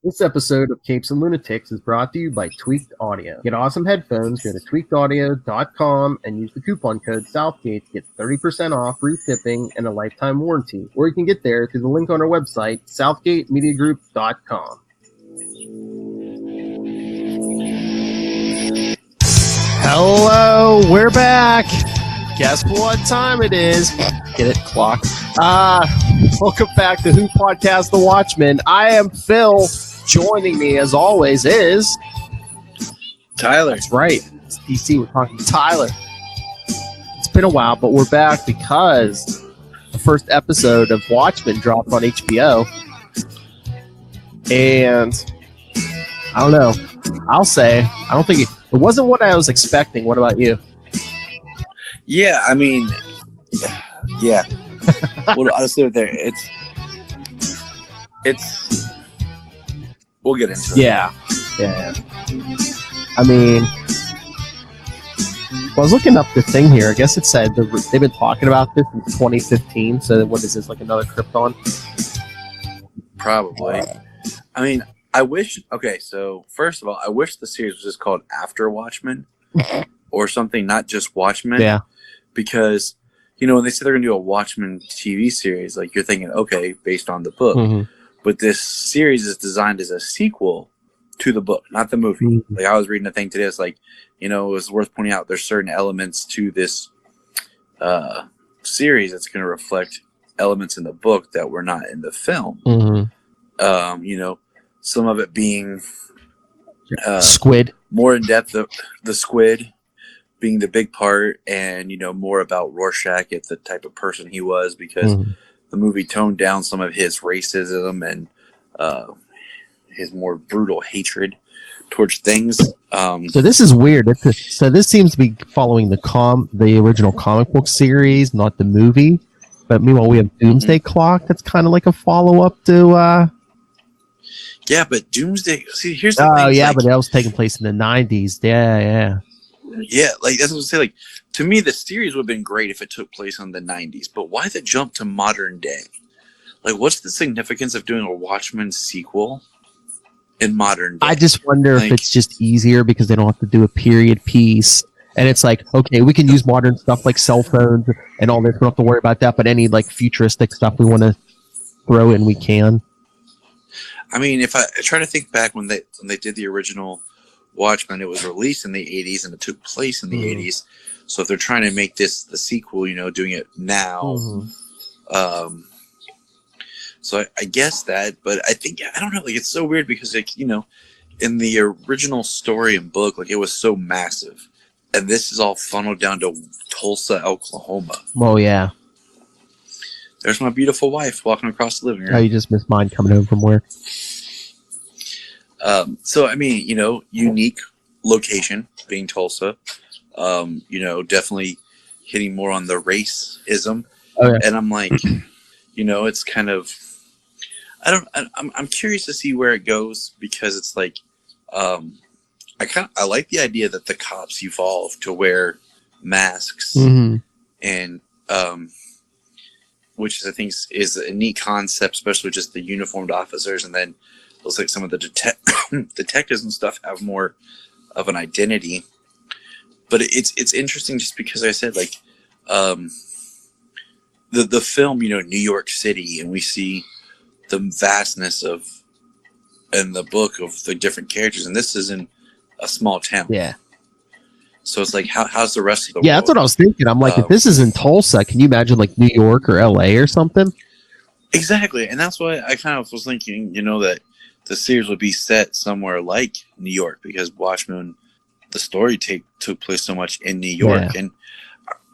This episode of Capes and Lunatics is brought to you by Tweaked Audio. Get awesome headphones, go to tweakedaudio.com and use the coupon code Southgate to get 30% off, free shipping, and a lifetime warranty. Or you can get there through the link on our website, southgatemediagroup.com. Hello, we're back. Guess what time it is? Get it, clock. Welcome back to Who Podcast The Watchmen. I am Phil. Joining me, as always, is Tyler. That's right. It's DC. We're talking to Tyler. It's been a while, but we're back because the first episode of Watchmen dropped on HBO. And I don't know. I'll say, I don't think it wasn't what I was expecting. What about you? Yeah, I mean, yeah. Well, I'll just leave it there. It's. We'll get into it. Yeah. I mean, I was looking up the thing here. I guess it said they've been talking about this in 2015. So what is this, like another Krypton? Probably. I mean, I wish. Okay, so first of all, I wish the series was just called After Watchmen or something, not just Watchmen. Yeah. Because, you know, when they say they're going to do a Watchmen TV series, like you're thinking, okay, based on the book. Mm-hmm. But this series is designed as a sequel to the book, not the movie. Mm-hmm. Like I was reading a thing today, it's like, you know, it was worth pointing out there's certain elements to this series that's going to reflect elements in the book that were not in the film. Mm-hmm. You know, some of it being Squid. more in depth, the Squid being the big part, and, you know, more about Rorschach, at the type of person he was, because the movie toned down some of his racism and his more brutal hatred towards things. So this is weird. So this seems to be following the original comic book series, not the movie. But meanwhile, we have Doomsday Clock. That's kind of like a follow-up to... Yeah, but Doomsday... See, here's the thing. Oh, yeah, like, but that was taking place in the 90s. Yeah. Yeah, like that's what I was saying. Like, to me, the series would have been great if it took place in the 90s. But why the jump to modern day? Like, what's the significance of doing a Watchmen sequel in modern day? I just wonder if it's just easier because they don't have to do a period piece. And it's like, okay, we can use modern stuff like cell phones and all this. We don't have to worry about that. But any like futuristic stuff we want to throw in, we can. I mean, if I try to think back when they did the original Watchmen, it was released in the 80s and it took place in the 80s. So if they're trying to make this the sequel, you know, doing it now, so I guess that, but I don't know, like, it's so weird because, like, you know, in the original story and book, like, it was so massive, and this is all funneled down to Tulsa, Oklahoma. Oh, yeah. There's my beautiful wife walking across the living room. Oh, you just missed mine coming home from work. So, I mean, you know, unique location being Tulsa, you know, definitely hitting more on the racism. Okay. And I'm like, you know, it's kind of, I'm curious to see where it goes, because it's like, I like the idea that the cops evolve to wear masks and, which is, I think is a neat concept, especially just the uniformed officers. And then it looks like some of the detectives and stuff have more of an identity. But it's interesting just because I said, like, the film, you know, New York City, and we see the vastness of, in the book, of the different characters, and this is in a small town. Yeah. So it's like, how's the rest of the world? Yeah, that's what I was thinking. I'm like, if this is in Tulsa, can you imagine like New York or LA or something? Exactly, and that's why I kind of was thinking, you know, that the series would be set somewhere like New York, because Watchmen, the story took place so much in New York. And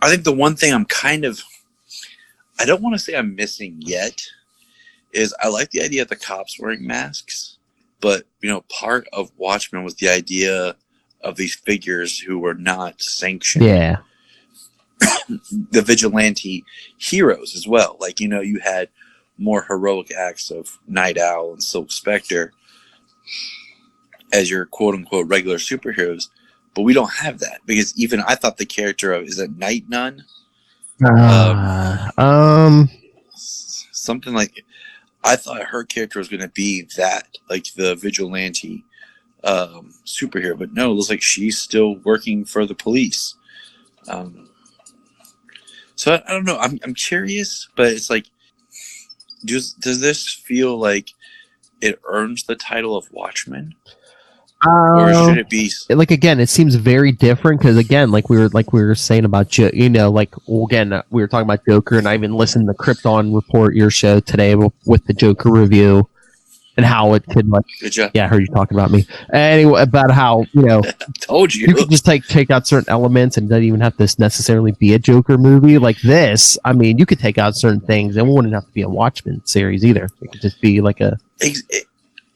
I think the one thing I don't want to say I'm missing yet, is I like the idea of the cops wearing masks, but, you know, part of Watchmen was the idea of these figures who were not sanctioned. Yeah. The vigilante heroes as well. Like, you know, you had more heroic acts of Night Owl and Silk Spectre as your quote-unquote regular superheroes, but we don't have that, because even I thought the character of, is it Night Nun? Something like, I thought her character was going to be that, like the vigilante superhero, but no, it looks like she's still working for the police. So I don't know. I'm curious, but it's like, does this feel like it earns the title of Watchmen, or should it be like, again, it seems very different because, again, like we were saying about we were talking about Joker, and I even listened to Krypton Report, your show today, with the Joker review, and how it could, like, good job. Yeah, I heard you talking about me anyway, about how told you could just take out certain elements and doesn't even have to necessarily be a Joker movie like this. I mean, you could take out certain things and it wouldn't have to be a Watchmen series either. It could just be like a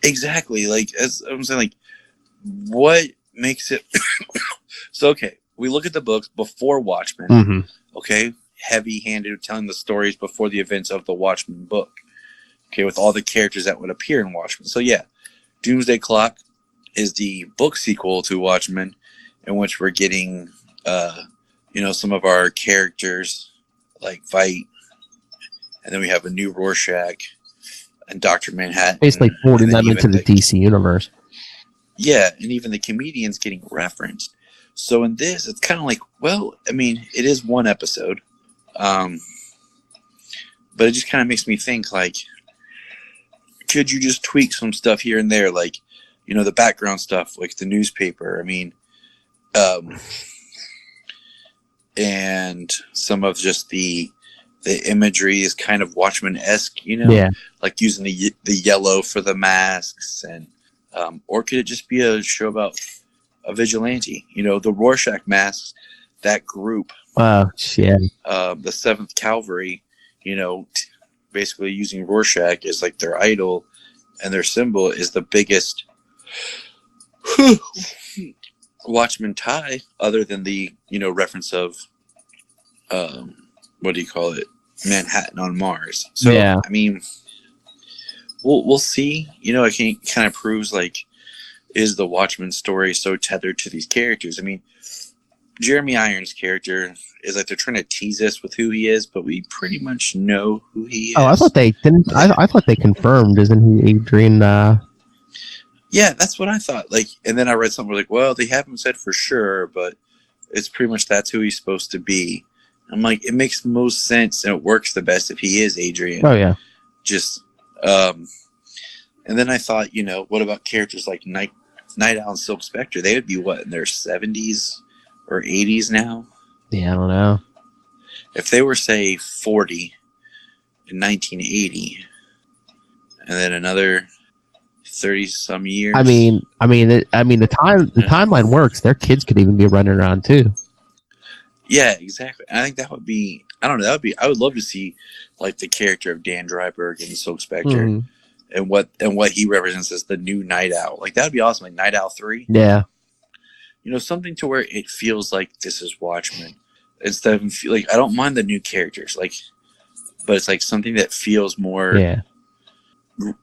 exactly, like, as I'm saying, like, what makes it so okay, we look at the books before Watchmen. Mm-hmm. Okay, heavy-handed, telling the stories before the events of the Watchmen book, okay, with all the characters that would appear in Watchmen. So yeah, Doomsday Clock is the book sequel to Watchmen, in which we're getting some of our characters like fight, and then we have a new Rorschach and Dr. Manhattan, basically porting them into the DC universe. Yeah, and even the comedians getting referenced. So in this, it's kind of like, well, I mean, it is one episode, but it just kind of makes me think, like, could you just tweak some stuff here and there, like, the background stuff, like the newspaper, I mean, and some of just the imagery is kind of Watchmen-esque, yeah, like using the yellow for the masks, and or could it just be a show about a vigilante? The Rorschach masks, that group. Oh, shit. The 7th Cavalry, basically using Rorschach as like their idol, and their symbol is the biggest Watchmen tie, other than the reference of what do you call it, Manhattan on Mars. So yeah. I mean, we'll see. It kind of proves, like, is the Watchmen story so tethered to these characters? I mean, Jeremy Irons' character is like they're trying to tease us with who he is, but we pretty much know who he is. Oh, I thought they didn't. I thought they confirmed, isn't he Adrian? Yeah, that's what I thought. Like, and then I read something like, well, they haven't said for sure, but it's pretty much that's who he's supposed to be. I'm like, it makes most sense and it works the best if he is Adrian. Oh yeah. Just and then I thought, what about characters like Night Owl and Silk Spectre? They would be what, in their 70s or 80s now? Yeah, I don't know. If they were, say, 40 in 1980, and then another 30-some years. I mean, the timeline works. Their kids could even be running around too. Yeah, exactly. And I think that would be, I don't know, I would love to see, like, the character of Dan Dryberg and Silk Spectre, and what he represents as the new Night Owl. Like, that would be awesome. Like Night Owl 3. Yeah. Something to where it feels like this is Watchmen. Instead of, like, I don't mind the new characters, like, but it's like something that feels more. Yeah.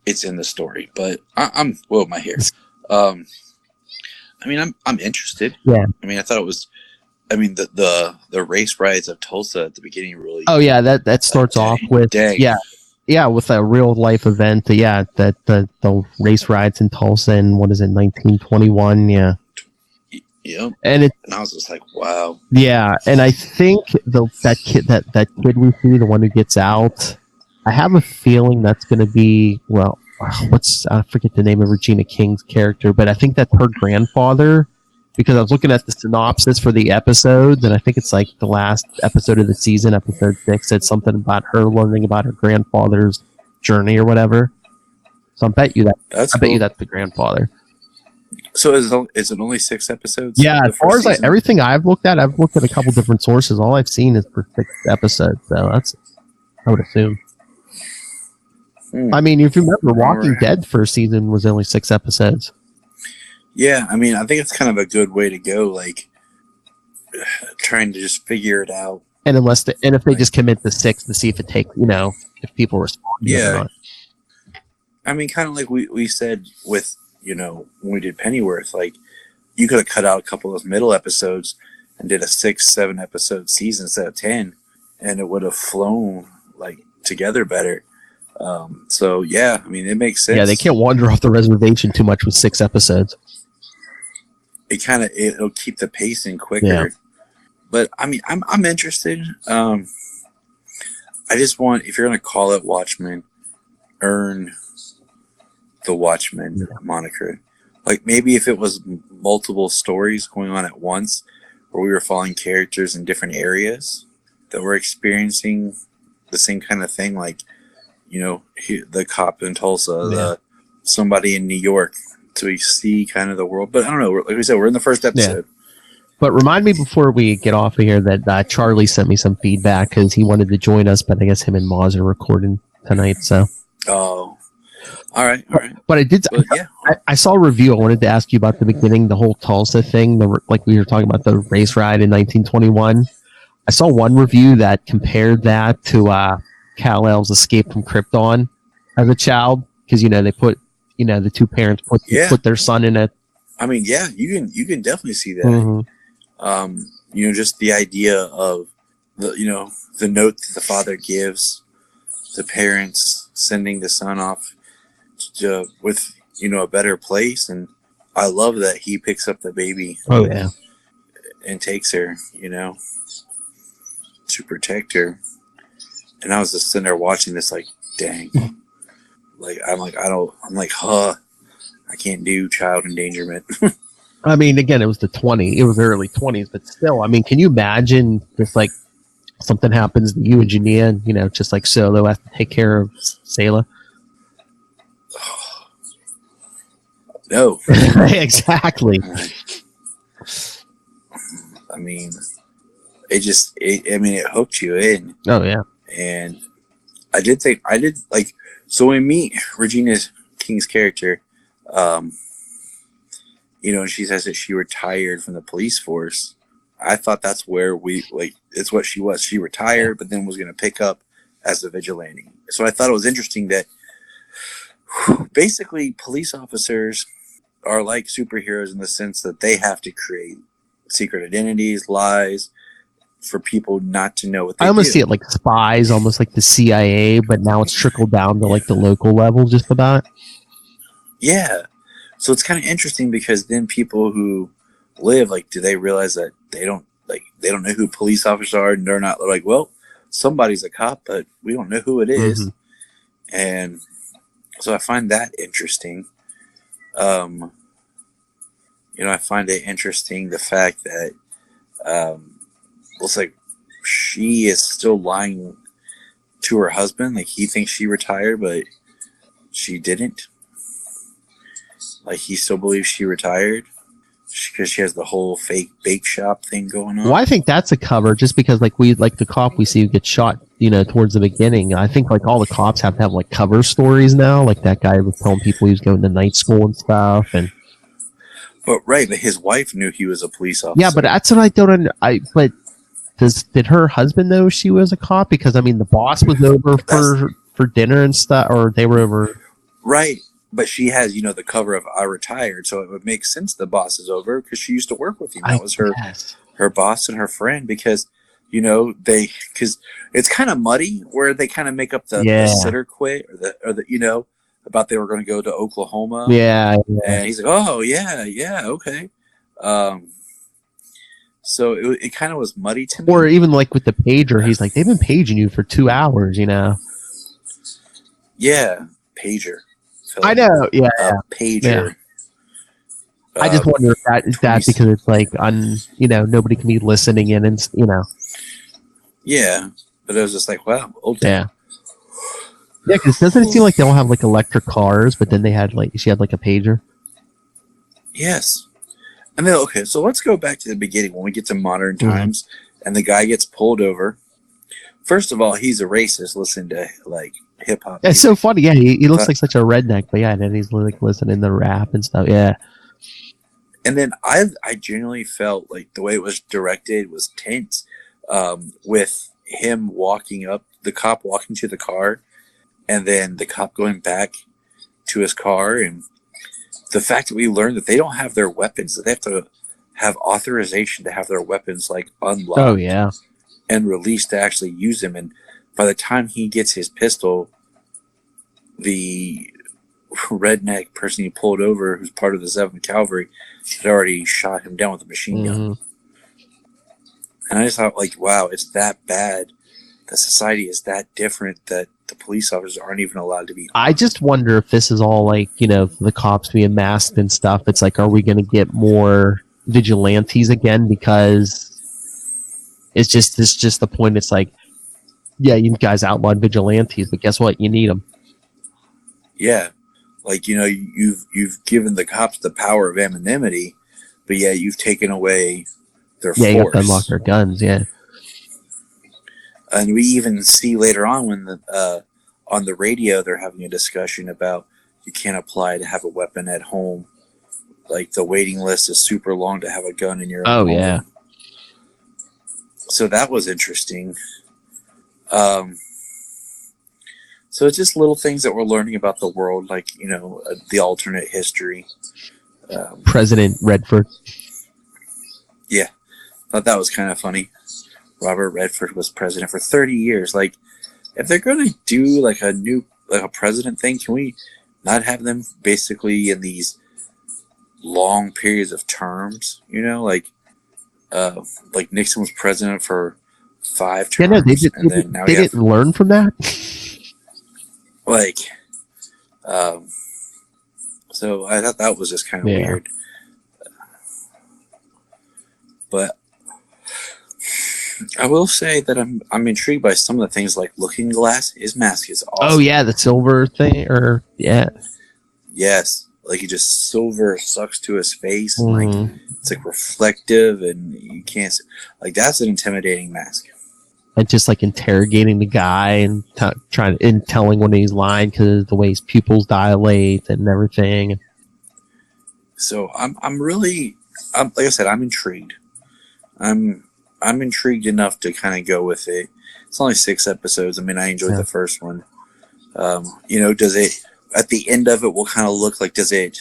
It's in the story, but I'm whoa, my hair. I mean, I'm interested. Yeah. I mean, I thought it was. I mean, the race riots of Tulsa at the beginning really. Oh yeah, that starts off with with a real life event. That the race riots in Tulsa in 1921. Yeah. Yeah. And I was just like, wow. Yeah, and I think that kid we see, the one who gets out, I have a feeling that's going to be, well, I forget the name of Regina King's character, but I think that's her grandfather, because I was looking at the synopsis for the episodes, and I think it's like the last episode of the season, episode 6, said something about her learning about her grandfather's journey or whatever. So I bet you that's the grandfather. So is it only 6 episodes? Yeah, as far as everything I've looked at a couple different sources. All I've seen is for 6 episodes, so that's, I would assume. I mean, if you remember, Walking Dead first season was only 6 episodes. Yeah, I mean, I think it's kind of a good way to go, like, trying to just figure it out. And if they just commit to 6 to see if it takes, if people respond. Yeah. I mean, kind of like we said with, when we did Pennyworth, like, you could have cut out a couple of those middle episodes and did a 6-7 episode season instead of 10, and it would have flown, like, together better. So yeah, I mean, it makes sense. Yeah, they can't wander off the reservation too much with 6 episodes. It'll keep the pacing quicker. Yeah. But I mean, I'm interested. I just want, if you're gonna call it Watchmen, earn the Watchmen moniker. Like maybe if it was multiple stories going on at once, where we were following characters in different areas that were experiencing the same kind of thing, like, you know, the cop in Tulsa, somebody in New York, so we see kind of the world. But I don't know. Like we said, we're in the first episode. Yeah. But remind me before we get off of here that Charlie sent me some feedback because he wanted to join us, but I guess him and Moz are recording tonight. So. Oh. All right. But I did. But, yeah. I saw a review. I wanted to ask you about the beginning, the whole Tulsa thing. Like we were talking about the race ride in 1921. I saw one review that compared that to Kal-El's escape from Krypton as a child, because they put the two parents put their son in it. I mean, yeah, you can definitely see that. Mm-hmm. Just the idea of the note that the father gives the parents, sending the son off with a better place. And I love that he picks up the baby. Oh yeah, and takes her, to protect her. And I was just sitting there watching this, like, dang. I'm like, I can't do child endangerment. I mean, again, it was the early 20s, but still, I mean, can you imagine if like something happens to you and Jania, just like Solo has to take care of Sayla? No. Exactly. I mean, it hooked you in. Oh yeah. And so when we meet Regina King's character, and she says that she retired from the police force. I thought that's where it's what she was. She retired, but then was going to pick up as a vigilante. So I thought it was interesting that basically police officers are like superheroes in the sense that they have to create secret identities, lies, for people not to know what they do. I almost see it like spies, almost like the CIA, but now it's trickled down to like the local level just about. Yeah. So it's kind of interesting because then people who live, like, do they realize that they don't know who police officers are, and they're not like, well, somebody's a cop, but we don't know who it is. Mm-hmm. And so I find that interesting. I find it interesting the fact that it's like she is still lying to her husband. Like, he thinks she retired, but she didn't. Like, he still believes she retired because she has the whole fake bake shop thing going on. Well, I think that's a cover, just because like the cop we see who gets shot, towards the beginning. I think like all the cops have to have like cover stories now. Like that guy was telling people he was going to night school and stuff, and. But his wife knew he was a police officer. Yeah, but that's what I don't. Did her husband know she was a cop? Because I mean, the boss was over for dinner and stuff, or they were over. Right, but she has the cover of "I retired," so it would make sense the boss is over because she used to work with him. That was her boss and her friend, because because it's kind of muddy where they kind of make up the sitter quit or the about they were going to go to Oklahoma. Yeah. And he's like, oh, yeah, okay. So it kind of was muddy to me. Or even like with the pager, he's like, they've been paging you for 2 hours, Yeah, pager. Philip. I know, yeah. Pager. Yeah. I just wonder if that because it's like, nobody can be listening in and, Yeah, but it was just like, wow, okay. Yeah. Yeah, because doesn't it seem like they all have like electric cars, but then she had like a pager? Yes. And then, okay, so let's go back to the beginning when we get to modern times and the guy gets pulled over. First of all, he's a racist, listening to like hip hop. It's so funny. Yeah, he looks like such a redneck, but yeah, and then he's like listening to rap and stuff. Yeah. And then I genuinely felt like the way it was directed was tense, with him the cop walking to the car, and then the cop going back to his car, and the fact that we learned that they don't have their weapons, that they have to have authorization to have their weapons like unlocked. Oh yeah. And released to actually use them. And by the time he gets his pistol, the redneck person he pulled over, who's part of the 7th Cavalry, had already shot him down with a machine gun. And I just thought, like, wow, it's that bad. The society is that different that the police officers aren't even allowed to be. I just wonder if this is all like, you know, the cops being masked and stuff. It's like, are we going to get more vigilantes again? Because it's just the point. It's like, yeah, you guys outlawed vigilantes, but guess what? You need them. Yeah. Like, you know, you've given the cops the power of anonymity, but yeah, you've taken away their force. Yeah, you have to unlock their guns, yeah. And we even see later on when on the radio they're having a discussion about you can't apply to have a weapon at home. Like, the waiting list is super long to have a gun in your home. Oh, yeah. So that was interesting. So it's just little things that we're learning about the world, like, you know, the alternate history. President Redford. Yeah. Thought that was kind of funny. Robert Redford was president for 30 years. Like, if they're going to do like a president thing, can we not have them basically in these long periods of terms? You know, like Nixon was president for 5 terms. Yeah, no, they didn't learn from that. Like, so I thought that was just kind of weird. But I will say that I'm intrigued by some of the things, like Looking Glass. His mask is awesome. Oh yeah, the silver thing, or yeah. Yes, like he just silver sucks to his face, and like it's like reflective, and you can't like that's an intimidating mask. And just like interrogating the guy and telling when he's lying because the way his pupils dilate and everything. So I'm really like I said, I'm intrigued. I'm intrigued enough to kind of go with it. It's only 6 episodes. I mean, I enjoyed the first one. You know, does it at the end of it will kind of look like does it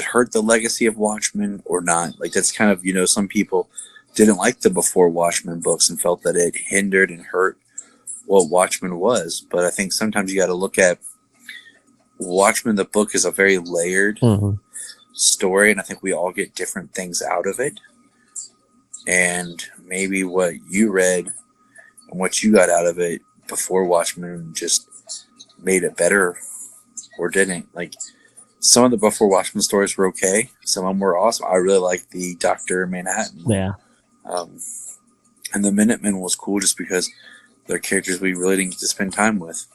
hurt the legacy of Watchmen or not? Like, that's kind of, you know, some people didn't like the before Watchmen books and felt that it hindered and hurt what Watchmen was. But I think sometimes you got to look at Watchmen. The book is a very layered story, and I think we all get different things out of it. And maybe what you read and what you got out of it before Watchmen just made it better or didn't. Like, some of the before Watchmen stories were okay. Some of them were awesome. I really liked the Dr. Manhattan. Yeah. And the Minutemen was cool just because they're characters we really didn't get to spend time with.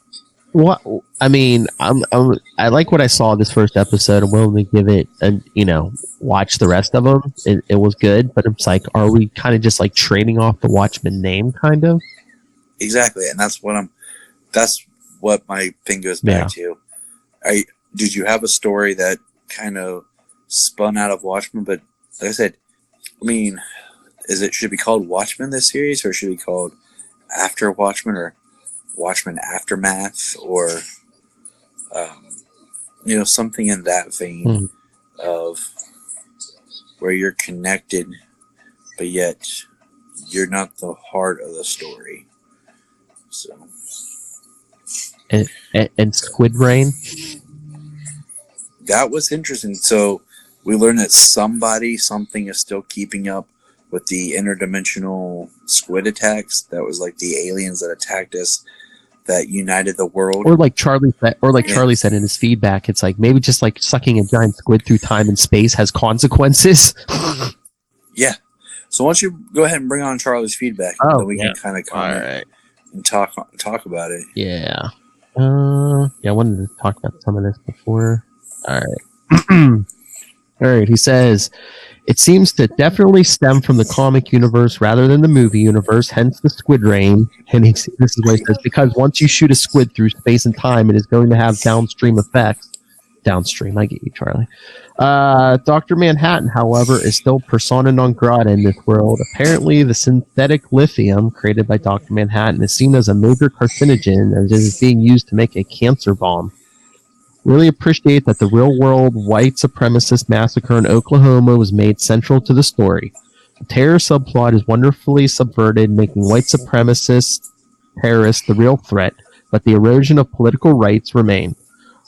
What I mean, I like what I saw this first episode. I'm willing to give it, watch the rest of them. It was good, but it's like, are we kind of just like trading off the Watchmen name, kind of? Exactly, and that's what my thing goes back to. Did you have a story that kind of spun out of Watchmen? But like I said, I mean, should it be called Watchmen this series, or should it be called After Watchmen, or Watchmen Aftermath, or something in that vein of where you're connected, but yet you're not the heart of the story. So, and Squid Rain. That was interesting. So we learned that something is still keeping up with the interdimensional squid attacks. That was like the aliens that attacked us, that united the world. Or like Charlie said in his feedback, it's like maybe just like sucking a giant squid through time and space has consequences. Yeah. So why don't you go ahead and bring on Charlie's feedback, and then we can kind of comment and talk about it. Yeah. I wanted to talk about some of this before. All right. All right. He says, it seems to definitely stem from the comic universe rather than the movie universe, hence the Squid Rain. And this is what he says, because once you shoot a squid through space and time, it is going to have downstream effects. Downstream, I get you, Charlie. Dr. Manhattan, however, is still persona non grata in this world. Apparently, the synthetic lithium created by Dr. Manhattan is seen as a major carcinogen and is being used to make a cancer bomb. Really appreciate that the real-world white supremacist massacre in Oklahoma was made central to the story. The terror subplot is wonderfully subverted, making white supremacist terrorists the real threat. but the erosion of political rights remain.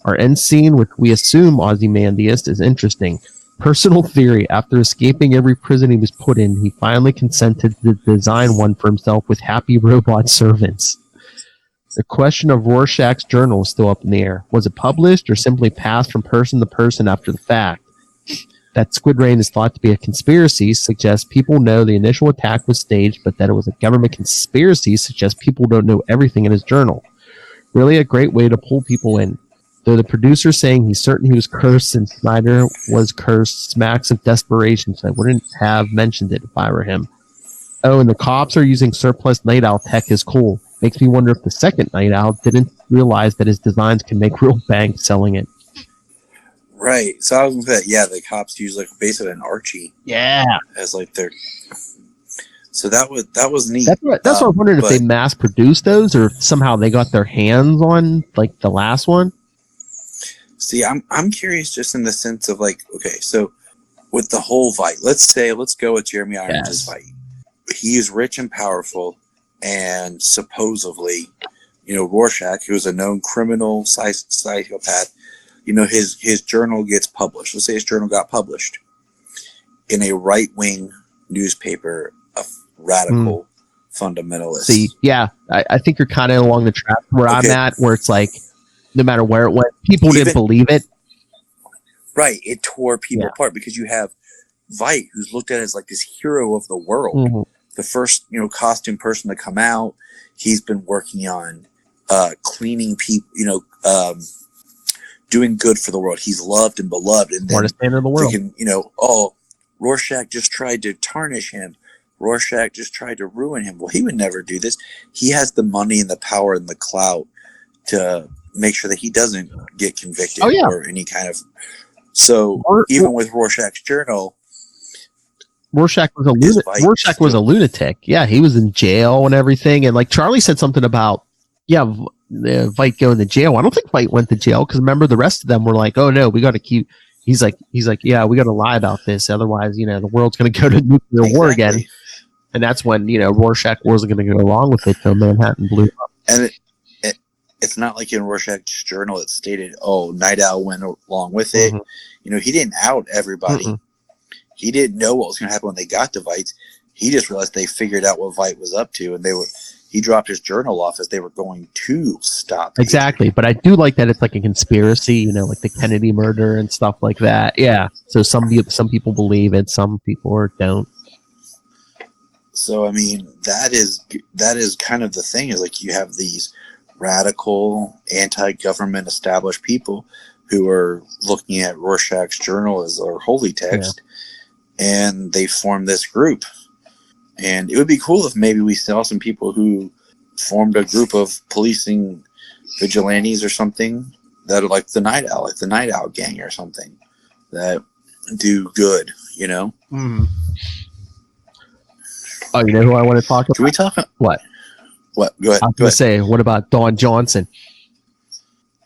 Our end scene, which we assume Ozymandias, is interesting. Personal theory, after escaping every prison he was put in, he finally consented to design one for himself with happy robot servants. The question of Rorschach's journal is still up in the air. Was it published or simply passed from person to person after the fact? That Squid Rain is thought to be a conspiracy suggests people know the initial attack was staged, but that it was a government conspiracy suggests people don't know everything in his journal. Really a great way to pull people in. Though the producer saying he's certain he was cursed and Snyder was cursed smacks of desperation, so I wouldn't have mentioned it if I were him. Oh, and the cops are using surplus Night Owl tech is cool. Makes me wonder if the second Night Owl didn't realize that his designs can make real bank selling it. Right. So I was going to say, yeah, the cops use like basically an Archie. Yeah. As like their... So that was neat. That's what I was wondering, if they mass produced those or if somehow they got their hands on like the last one. See, I'm curious just in the sense of like, okay, so with the whole fight, let's go with Jeremy Irons' fight. He is rich and powerful, and supposedly, Rorschach, who is a known criminal psychopath, his journal gets published. Let's say his journal got published in a right-wing newspaper, a radical fundamentalist. See, yeah, I think you're kind of along the track where I'm at, where it's like, no matter where it went, people didn't believe it. Right. It tore people apart because you have Veidt, who's looked at as like this hero of the world. Mm-hmm. The first, costume person to come out. He's been working on cleaning people, doing good for the world. He's loved and beloved. And smartest man in the world. Freaking, Rorschach just tried to tarnish him. Rorschach just tried to ruin him. Well, he would never do this. He has the money and the power and the clout to make sure that he doesn't get convicted or any kind of... So even with Rorschach's journal... Rorschach was a lunatic. Yeah, he was in jail and everything. And like Charlie said something about, Veidt going to jail. I don't think Veidt went to jail because remember the rest of them were like, oh no, we got to keep... He's like, yeah, we got to lie about this. Otherwise, the world's going to go to nuclear war again. And that's when, Rorschach wasn't going to go along with it till Manhattan blew up. And it's not like in Rorschach's journal it stated, Night Owl went along with it. Mm-hmm. He didn't out everybody. Mm-hmm. He didn't know what was going to happen when they got to Veidt. He just realized they figured out what Veidt was up to, and he dropped his journal off as they were going to stop. Exactly, but I do like that it's like a conspiracy, like the Kennedy murder and stuff like that. Yeah, so some people believe it, some people don't. So I mean, that is kind of the thing, is like you have these radical, anti-government established people who are looking at Rorschach's journal as their holy text, and they form this group. And it would be cool if maybe we saw some people who formed a group of policing vigilantes or something that are like the Night Owl gang or something that do good, Mm. Oh, you know who I want to talk about? Can we talk? What? Go ahead. I was going to say, what about Don Johnson?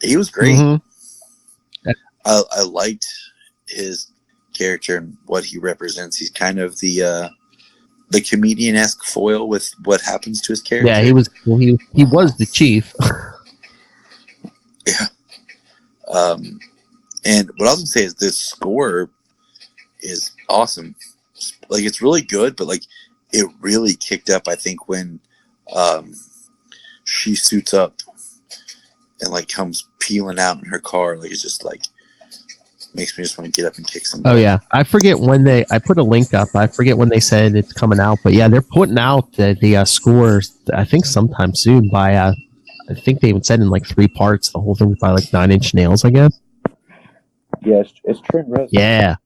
He was great. Mm-hmm. I liked his character and what he represents. He's kind of the comedian-esque foil with what happens to his character. Yeah, he was the chief. Yeah. And what I was going to say is this score is awesome. Like, it's really good, but like it really kicked up, I think, when she suits up and like comes peeling out in her car. Like, it's just like makes me just want to get up and kick somebody. Oh yeah, I forget when I put a link up. I forget when they said it's coming out, but yeah, they're putting out the scores. I think sometime soon. By I think they even said in like 3 parts. The whole thing by like 9 Inch Nails, I guess. Yeah, it's Trent Reznor. Yeah.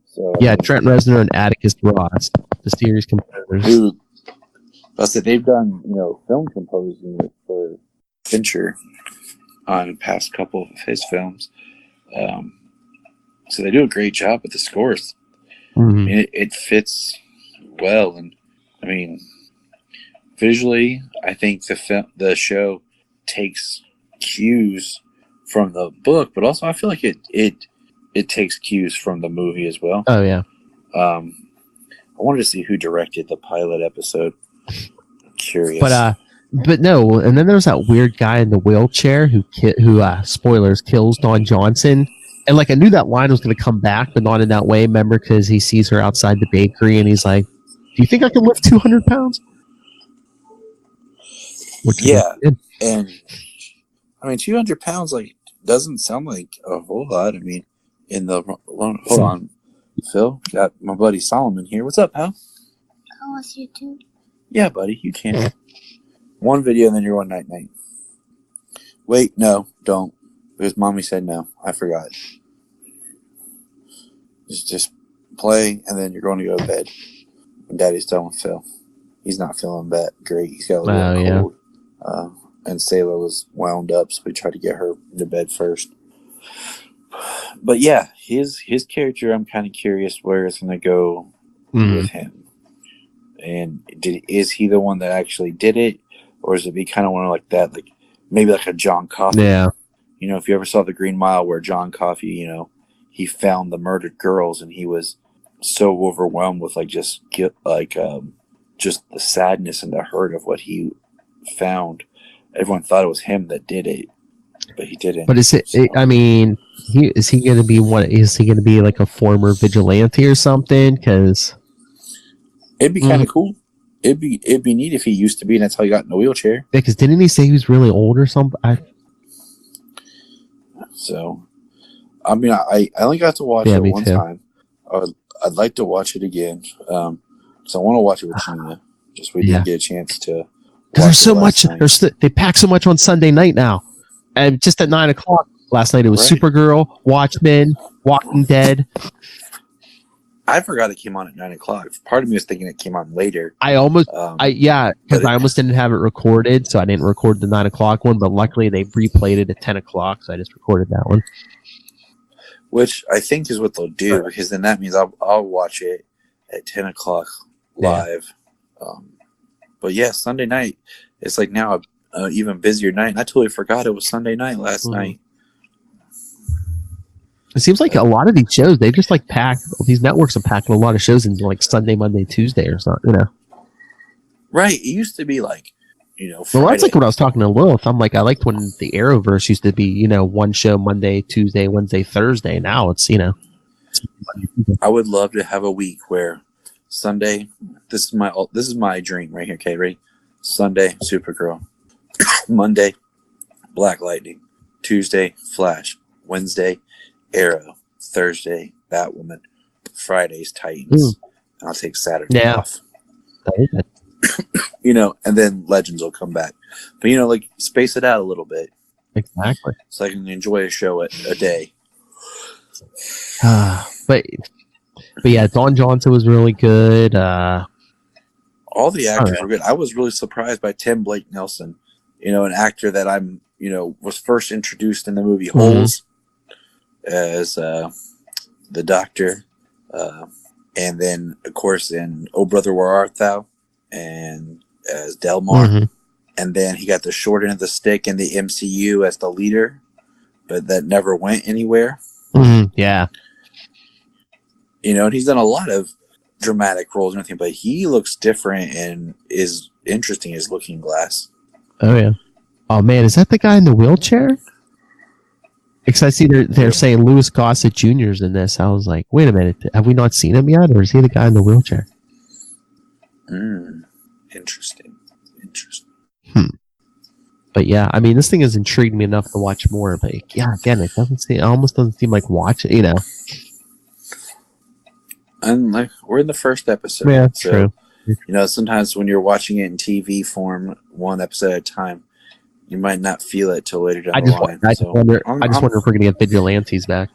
So yeah, Trent Reznor and Atticus Ross, the series composers. Dude, I said they've done film composing for Fincher on the past couple of his films. So they do a great job with the scores. Mm-hmm. I mean, it fits well. And I mean, visually, I think the show takes cues from the book, but also I feel like it takes cues from the movie as well. Oh, yeah. I wanted to see who directed the pilot episode. I'm curious. But But no, and then there's that weird guy in the wheelchair who spoilers, kills Dawn Johnson. And like I knew that line was going to come back, but not in that way. Remember, because he sees her outside the bakery, and he's like, "Do you think I can lift 200 pounds?" Yeah, and I mean, 200 pounds like doesn't sound like a whole lot. I mean, hold on, Phil, got my buddy Solomon here. What's up, pal? I want you too. Yeah, buddy, you can. One video, and then you're on night. Wait, no, don't, because mommy said no. I forgot. Just play, and then you're going to go to bed when Daddy's done with Phil. He's not feeling that great. He's got a little cold. And Sayla was wound up, so we tried to get her into bed first. But yeah, his character, I'm kind of curious where it's going to go with him. And is he the one that actually did it, or is it be kind of one like that, like maybe like a John Coffey? Yeah. You know, if you ever saw The Green Mile, where John Coffey, you know, he found the murdered girls, and he was so overwhelmed with just the sadness and the hurt of what he found. Everyone thought it was him that did it, but he didn't. But is it? So. I mean, is he going to be what? Is he going to be like a former vigilante or something? Because it'd be kind of cool. It'd be neat if he used to be, and that's how he got in a wheelchair. Yeah, because didn't he say he was really old or something? So, I mean, I only got to watch it one time. I'd like to watch it again. So I want to watch it with Gina. Just we didn't get a chance to. Because there's so much. They pack so much on Sunday night now, and just at 9:00 last night it was Supergirl, Watchmen, Walking Dead. I forgot it came on at 9:00. Part of me was thinking it came on later. I almost, because I almost didn't have it recorded, so I didn't record the 9:00 one. But luckily they replayed it at 10:00, so I just recorded that one. Which I think is what they'll do, because then that means I'll watch it at 10:00 live. But yeah, Sunday night, it's like now an even busier night. And I totally forgot it was Sunday night last night. It seems like a lot of these shows, they just pack, these networks are packing a lot of shows into Sunday, Monday, Tuesday or something, you know. Right. It used to be Friday. Well, that's like what I was talking to Lilith. I'm like, I liked when the Arrowverse used to be, one show Monday, Tuesday, Wednesday, Thursday. Now it's, I would love to have a week where Sunday, this is my dream right here. Okay, ready? Sunday, Supergirl. Monday, Black Lightning. Tuesday, Flash. Wednesday, Arrow. Thursday, Batwoman. Friday's Titans. And I'll take Saturday off. And then Legends will come back. But space it out a little bit. Exactly. So I can enjoy a show a day. But yeah, Dawn Johnson was really good. All the actors were good. I was really surprised by Tim Blake Nelson, an actor that I'm, was first introduced in the movie Holes as the Doctor, and then of course in Oh Brother Where Art Thou, and as Delmar, and then he got the short end of the stick in the MCU as the leader, but that never went anywhere. Yeah. And he's done a lot of dramatic roles and everything, but he looks different and is interesting as Looking Glass. Oh, yeah. Oh, man, is that the guy in the wheelchair? Because I see they're saying Louis Gossett Jr. is in this. I was like, wait a minute, have we not seen him yet, or is he the guy in the wheelchair? Interesting. But yeah, I mean, this thing has intrigued me enough to watch more. But yeah, again, it almost doesn't seem like watching, And we're in the first episode. Yeah, so, true. Sometimes when you're watching it in TV form, one episode at a time, you might not feel it till later down the line. I just wonder if we're going to get Vigilantes back.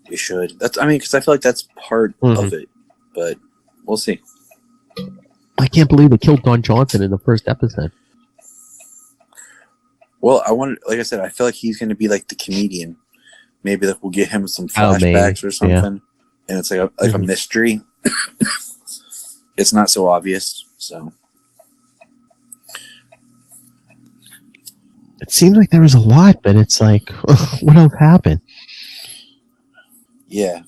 We should. Because I feel like that's part of it, but we'll see. I can't believe they killed Dawn Johnson in the first episode. Well, like I said, I feel like he's going to be like the comedian. Maybe we'll get him some flashbacks or something, and it's like a mystery. It's not so obvious, so. It seems like there was a lot, but it's like, what else happened? Yeah.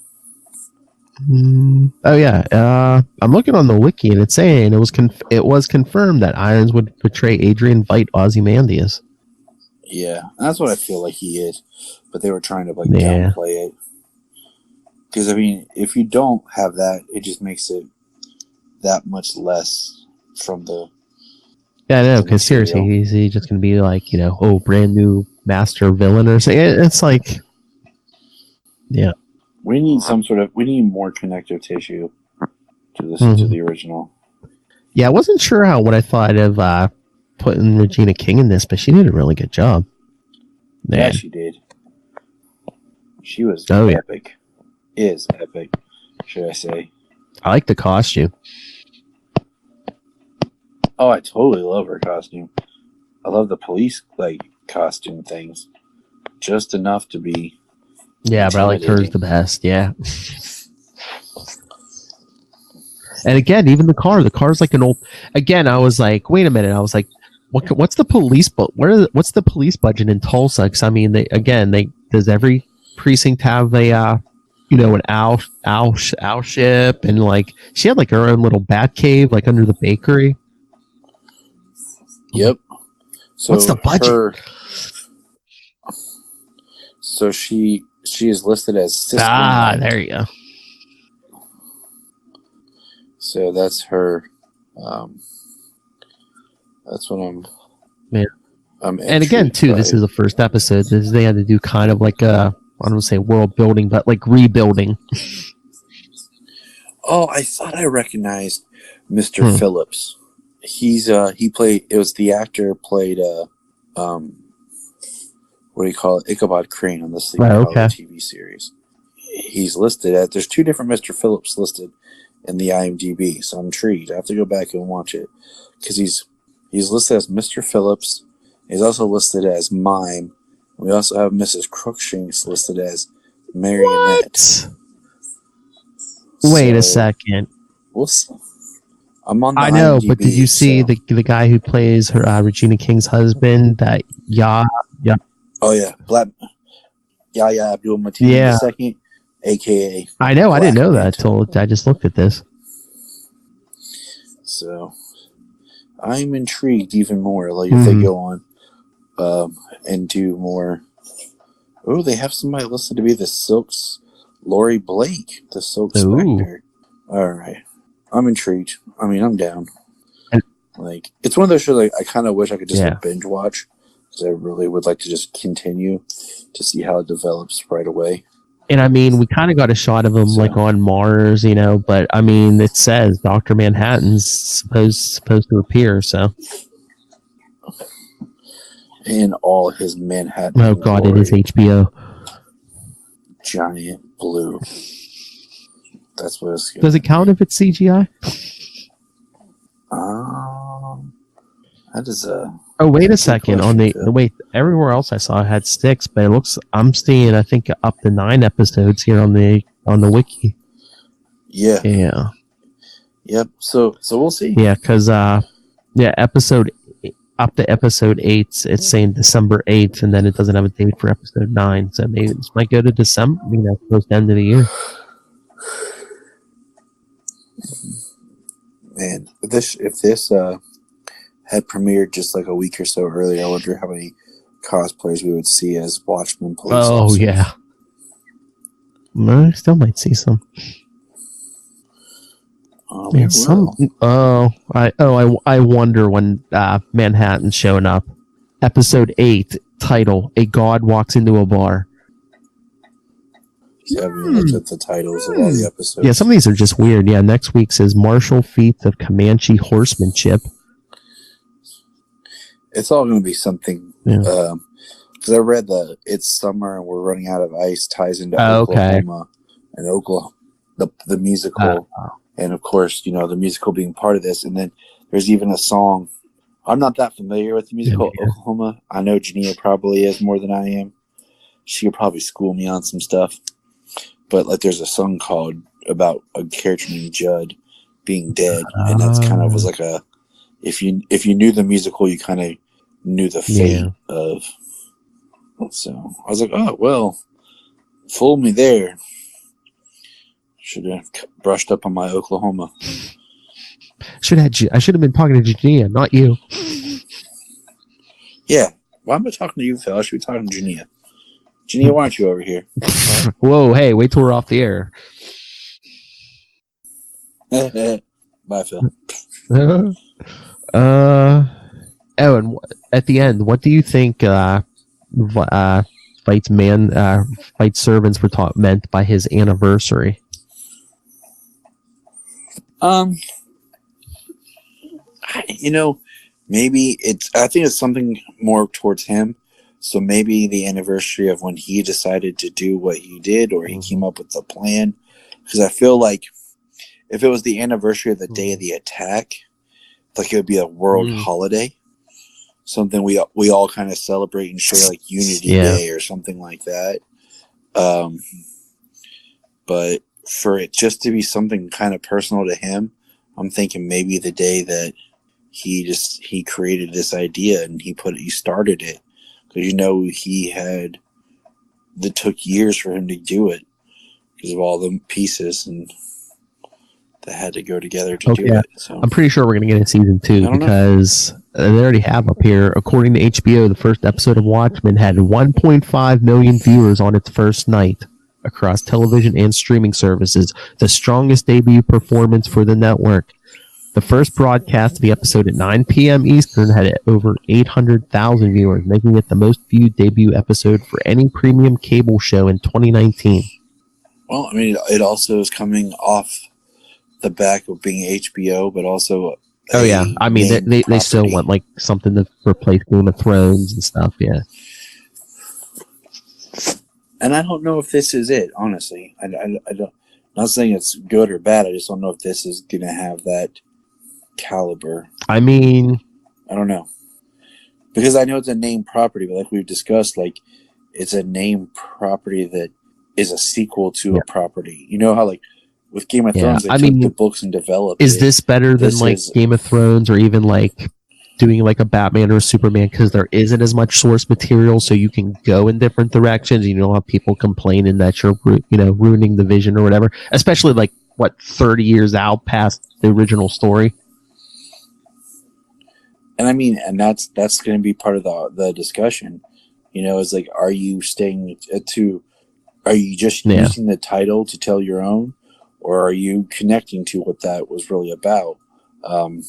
Oh yeah, I'm looking on the wiki and it's saying it was confirmed that Irons would portray Adrian Veidt Ozymandias. Yeah, that's what I feel like he is, but they were trying to Yeah. downplay it. Because I mean, if you don't have that, it just makes it that much less from the. Yeah, I know. Because seriously, is he just gonna be like, brand new master villain or something? It's like, yeah. We need we need more connective tissue to this to the original. Yeah, I wasn't sure what I thought of putting Regina King in this, but she did a really good job. Man. Yeah, she did. She was epic. Is epic, should I say? I like the costume. Oh, I totally love her costume. I love the police costume things, just enough to be. Yeah, but I like hers the best. Yeah. And again, even the car's like an old. Again, I was like, wait a minute. I was like, what's the police? What's the police budget in Tulsa? Because I mean, does every precinct have a an owl ship, and like she had like her own little bat cave like under the bakery. Yep. So what's the budget? So she is listed as Sister Knight. There you go. So that's her. That's what I'm. Yeah. And again, too, this is the first episode. They had to do kind of like I don't want to say world building, but like rebuilding. Oh, I thought I recognized Mr. Phillips. He played. It was the actor played. What do you call it? Ichabod Crane on the Sleepy Hollow TV series. He's listed at. There's two different Mr. Phillips listed in the IMDb, so I'm intrigued. I have to go back and watch it because he's listed as Mr. Phillips. He's also listed as Mime. We also have Mrs. Crookshanks listed as Marionette. Wait a second. I'm on the I know, IMDb, but did you see the guy who plays her Regina King's husband? That Oh yeah, Yahya Abdul-Mateen II, aka. I know. I didn't know that until I just looked at this. So I'm intrigued even more. Like if they go on and do more. Oh, they have somebody listed to be the Silks, Lori Blake, the Silk Spectre. All right, I'm intrigued. I mean, I'm down. Like it's one of those shows I kind of wish I could just binge watch because I really would like to just continue to see how it develops right away. And I mean, we kind of got a shot of him like on Mars, but I mean, it says Dr. Manhattan's supposed to appear, so. In all his Manhattan. Oh God, it is HBO. Giant blue. That's what it's. Does it count if it's CGI? That is a. Oh, wait a second. Everywhere else I saw it had 6, but I'm seeing I think up to 9 episodes here on the wiki. Yeah. Yeah. Yep. So we'll see. Yeah, because episode up to episode 8, it's saying December 8th, and then it doesn't have a date for episode 9. So maybe this might go to December, close to the end of the year. Man, if this had premiered just like a week or so earlier, I wonder how many cosplayers we would see as Watchmen police officers. Yeah. I still might see some. I wonder when Manhattan's showing up. Episode 8, title: A God Walks into a Bar. So have you looked at the titles of all the episodes? Yeah, some of these are just weird. Yeah, next week says Martial Feats of Comanche Horsemanship. It's all going to be something. Because I read that it's summer and we're running out of ice ties into Oklahoma and the musical. And of course, the musical being part of this. And then there's even a song. I'm not that familiar with the musical Oklahoma. I know Jania probably is more than I am. She could probably school me on some stuff. But like there's a song called about a character named Judd being dead. And that's kind of was like a if you knew the musical, you kind of knew the fate of. So I was like, oh well, fool me there. Should have brushed up on my Oklahoma. I should have been talking to Jania, not you. Yeah. Why am I talking to you, Phil? I should be talking to Jania. Jania, why aren't you over here? Whoa, hey, wait till we're off the air. Bye, Phil. And at the end, what do you think Fight's servants were meant by his anniversary? Maybe I think it's something more towards him. So maybe the anniversary of when he decided to do what he did, or he came up with the plan. Because I feel like if it was the anniversary of the day of the attack, like it would be a world holiday, something we all kind of celebrate and share, like Unity Day or something like that. But for it just to be something kind of personal to him, I'm thinking maybe the day that he created this idea and he started it, because it took years for him to do it because of all the pieces and that had to go together to do it. So I'm pretty sure we're going to get a season 2 because they already have up here. According to HBO, the first episode of Watchmen had 1.5 million viewers on its first night across television and streaming services, the strongest debut performance for the network. The first broadcast of the episode at 9 p.m. Eastern had over 800,000 viewers, making it the most viewed debut episode for any premium cable show in 2019. Well, I mean, it also is coming off the back of being HBO, but also I mean, they still want like something to replace Game of Thrones and stuff. Yeah. And I don't know if this is it, honestly. I don't. Not saying it's good or bad. I just don't know if this is going to have that caliber. I mean, I don't know, because I know it's a name property, but like we've discussed, like it's a name property that is a sequel to a property. You know how like with Game of Thrones, they took the books and developed. Is this better than Game of Thrones, or even like doing like a Batman or a Superman, because there isn't as much source material, so you can go in different directions. You don't have people complaining that you're ruining the vision or whatever, especially like 30 years out past the original story. And I mean, and that's going to be part of the discussion. Is like, are you are you just using the title to tell your own, or are you connecting to what that was really about? I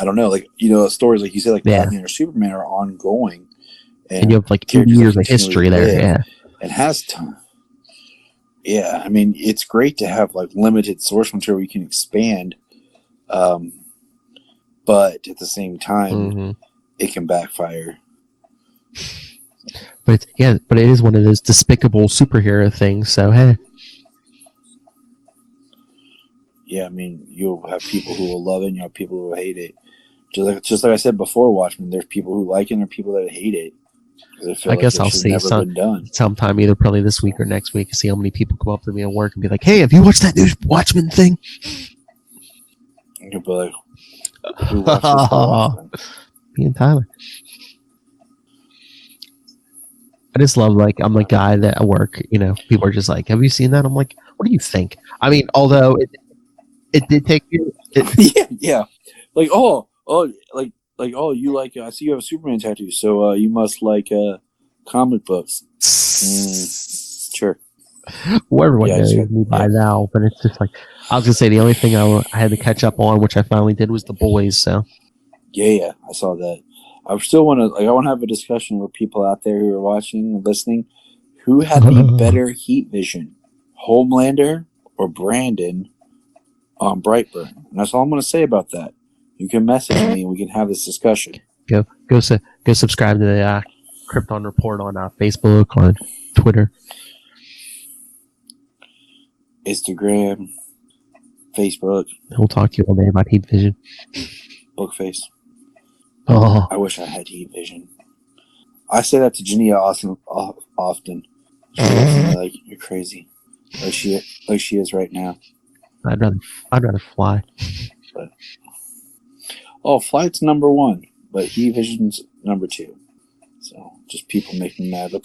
don't know. Like, stories like you said, like Batman or Superman are ongoing, and you have like 80 years of history there. Yeah, it has time. Yeah, I mean, it's great to have like limited source material you can expand, but at the same time, it can backfire. But it is one of those despicable superhero things. So hey. Yeah, I mean, you'll have people who will love it, and you'll have people who will hate it. Just like I said before, Watchmen, there's people who like it, and there are people that hate it. I guess I'll see sometime, either probably this week or next week, see how many people come up to me at work and be like, "Hey, have you watched that new Watchmen thing?" And you'll be like, "Who watched this Watchmen?" Me and Tyler. I just love, like, I'm the guy that at work, people are just like, "Have you seen that?" I'm like, "What do you think?" I mean, although it did take you. Yeah. Like, you like, I see you have a Superman tattoo, so you must like comic books. Sure. Well, everyone knows me by now, but it's just like, I was going to say, the only thing I had to catch up on, which I finally did, was The Boys, so. Yeah, I saw that. I still want to have a discussion with people out there who are watching and listening. Who had the better heat vision, Homelander or Brandon on Brightburn? And that's all I'm going to say about that. You can message me and we can have this discussion. Go subscribe to the Krypton Report on Facebook, on Twitter, Instagram, Facebook. We'll talk to you all day about heat vision. Bookface. Oh, I wish I had heat vision. I say that to Jania often. She looks at me like, "You're crazy," like she is right now. I'd rather fly. But, flight's number 1, but heat vision's number 2. So just people make me mad. All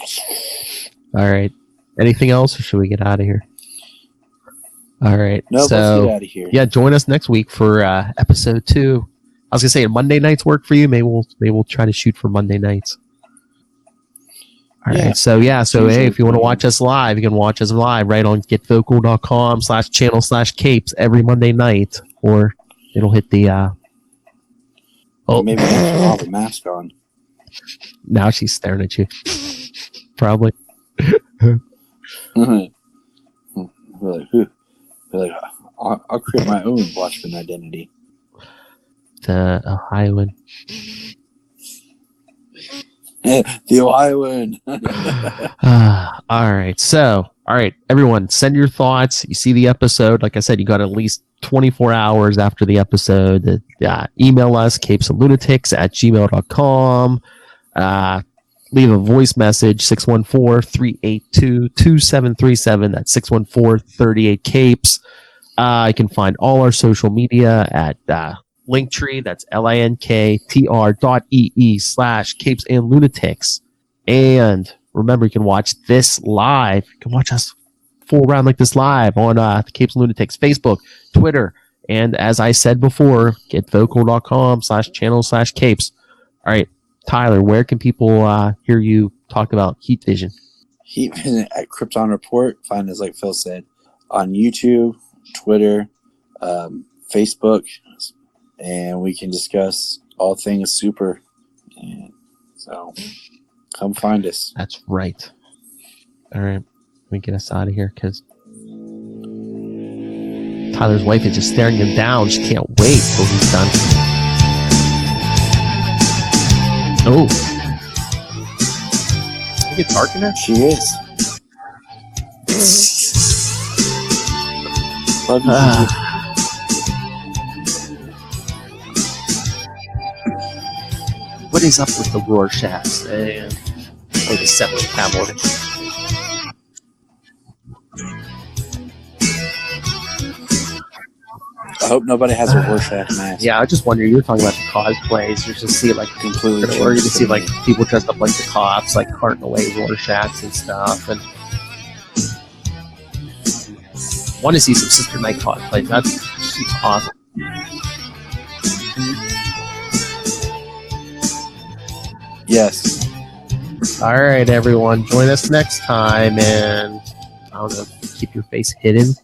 right. Anything else, or should we get out of here? All right. No, let's so get out of here. yeah, join us next week for episode 2. I was gonna say Monday nights work for you. Maybe we'll try to shoot for Monday nights. All right. So hey, if you want to watch us live, you can watch us live right on getvocal.com/channel/capes every Monday night, or it'll hit the. Maybe I'll have a mask on. Now she's staring at you. Probably. I'll create my own Watchmen identity. The Ohioan. The Ohioan. All right, everyone, send your thoughts. You see the episode. Like I said, you got at least 24 hours after the episode. Email us, capesandlunatics@gmail.com. Leave a voice message, 614-382-2737. That's 614-38-CAPES. You can find all our social media at Linktree. That's linktr.ee/capesandlunatics. And remember, you can watch this live. You can watch us full round like this live on the Capes and Lunatics Facebook, Twitter, and as I said before, getvocal.com/channel/capes. All right, Tyler, where can people hear you talk about Heat Vision? Heat Vision at Krypton Report. Find us, like Phil said, on YouTube, Twitter, Facebook, and we can discuss all things super. And so come find us. That's right. All right, let me get us out of here because Tyler's wife is just staring him down. She can't wait till he's done. Oh. Is it dark in there? She is. Love you. What is up with the Rorschachs? And the 7th tablet. I hope nobody has a Rorschach mask. Yeah, I just wonder. You were talking about the cosplays. You just see like Completely. or you can see like people dressed up like the cops, like carting away Rorschachs and stuff. And I want to see some Sister Night cosplays. That's awesome. Yes. All right, everyone. Join us next time, and I don't know, keep your face hidden.